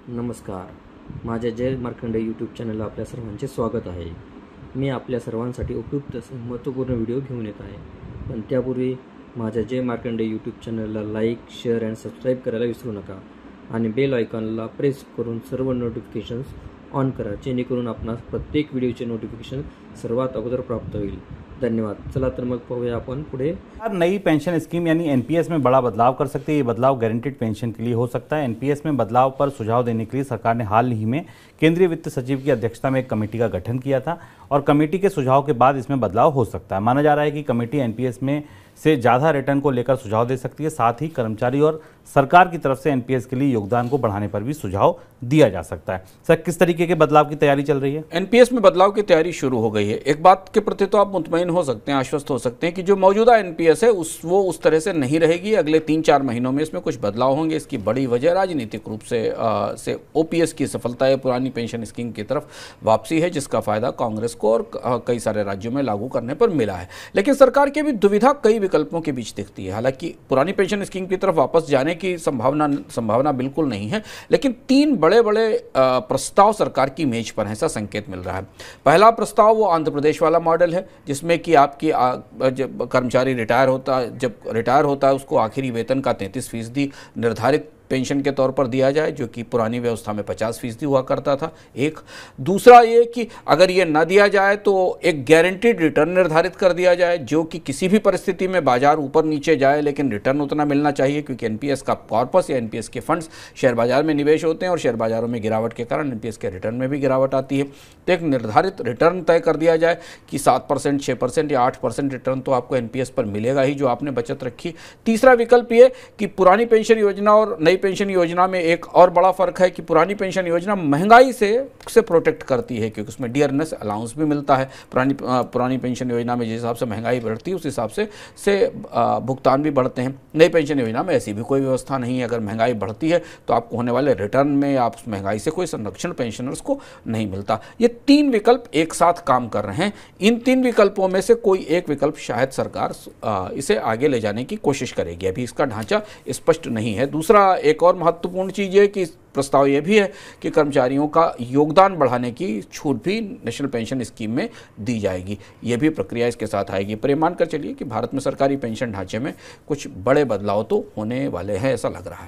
नमस्कार. माझ्या जय मार्कंडे यूट्यूब चॅनलला आपल्या सर्वांचे स्वागत आहे. मी आपल्या सर्वांसाठी उपयुक्त महत्त्वपूर्ण व्हिडिओ घेऊन येत आहे. पण त्यापूर्वी माझ्या जय मार्कंडे यूट्यूब चॅनलला लाईक, शेअर आणि सबस्क्राईब करायला विसरू नका आणि बेल आयकॉनला प्रेस करून सर्व नोटिफिकेशन्स ऑन करा, जेणेकरून आपणास प्रत्येक व्हिडिओचे नोटिफिकेशन सर्वात अगोदर प्राप्त होईल. धन्यवाद. चला तर मग पाहूया आपण पुढे. नई पेंशन स्कीम यानी एनपीएस में बड़ा बदलाव कर सकती है। ये बदलाव गारंटीड पेंशन के लिए हो सकता है। एनपीएस में बदलाव पर सुझाव देने के लिए सरकार ने हाल ही में केंद्रीय वित्त सचिव की अध्यक्षता में एक कमेटी का गठन किया था और कमेटी के सुझाव के बाद इसमें बदलाव हो सकता है। माना जा रहा है कि कमेटी एनपीएस में से ज़्यादा रिटर्न को लेकर सुझाव दे सकती है। साथ ही कर्मचारी और सरकार की तरफ से एनपीएस के लिए योगदान को बढ़ाने पर भी सुझाव दिया जा सकता है। सर, किस तरीके के बदलाव की तैयारी चल रही है? एनपीएस में बदलाव की तैयारी शुरू हो गई है। एक बात के प्रति तो आप मुतमईन हो सकते हैं, आश्वस्त हो सकते हैं कि जो मौजूदा एनपीएस है वो उस तरह से नहीं रहेगी। अगले 3-4 महीनों में इसमें कुछ बदलाव होंगे। इसकी बड़ी वजह राजनीतिक रूप से ओपीएस की सफलता है, पुरानी पेंशन स्कीम की तरफ वापसी है, जिसका फायदा कांग्रेस को और कई सारे राज्यों में लागू करने पर मिला है। लेकिन सरकार की भी दुविधा कई विकल्पों के बीच दिखती है। हालांकि पुरानी पेंशन स्कीम की तरफ वापस जाने की संभावना बिल्कुल नहीं है, लेकिन 3 बड़े प्रस्ताव सरकार की मेज पर है, ऐसा संकेत मिल रहा है। पहला प्रस्ताव वो आंध्र प्रदेश वाला मॉडल है, जिसमें कि आपकी जब कर्मचारी जब रिटायर होता है उसको आखिरी वेतन का 33% निर्धारित पेंशन के तौर पर दिया जाए, जो कि पुरानी व्यवस्था में 50% हुआ करता था। एक दूसरा ये कि अगर ये न दिया जाए तो एक गारंटीड रिटर्न निर्धारित कर दिया जाए, जो कि किसी भी परिस्थिति में बाजार ऊपर नीचे जाए लेकिन रिटर्न उतना मिलना चाहिए, क्योंकि एनपीएस का कॉर्पस या एनपीएस के फंड्स शेयर बाजार में निवेश होते हैं और शेयर बाजारों में गिरावट के कारण एनपीएस के रिटर्न में भी गिरावट आती है। तो एक निर्धारित रिटर्न तय कर दिया जाए कि 7%, 6% या 8% रिटर्न तो आपको एनपीएस पर मिलेगा ही, जो आपने बचत रखी। तीसरा विकल्प ये कि पुरानी पेंशन योजना और नई पेंशन योजना में एक और बड़ा फर्क है कि पुरानी पेंशन योजना महंगाई से प्रोटेक्ट करती है, क्योंकि उसमें डियरनेस अलाउंस भी मिलता है। पुरानी पेंशन योजना में जिस हिसाब से महंगाई बढ़ती है उस हिसाब से भुगतान भी बढ़ते हैं। नई पेंशन योजना में ऐसी भी कोई व्यवस्था नहीं है। अगर महंगाई बढ़ती है तो आपको होने वाले रिटर्न में आप उस महंगाई से कोई संरक्षण पेंशनर्स को नहीं मिलता। ये 3 विकल्प एक साथ काम कर रहे हैं। इन 3 विकल्पों में से कोई एक विकल्प शायद सरकार इसे आगे ले जाने की कोशिश करेगी। अभी इसका ढांचा स्पष्ट नहीं है। दूसरा एक और महत्वपूर्ण चीज़ है कि प्रस्ताव ये भी है कि कर्मचारियों का योगदान बढ़ाने की छूट भी नेशनल पेंशन स्कीम में दी जाएगी। ये भी प्रक्रिया इसके साथ आएगी। पर मान कर चलिए कि भारत में सरकारी पेंशन ढांचे में कुछ बड़े बदलाव तो होने वाले हैं, ऐसा लग रहा है।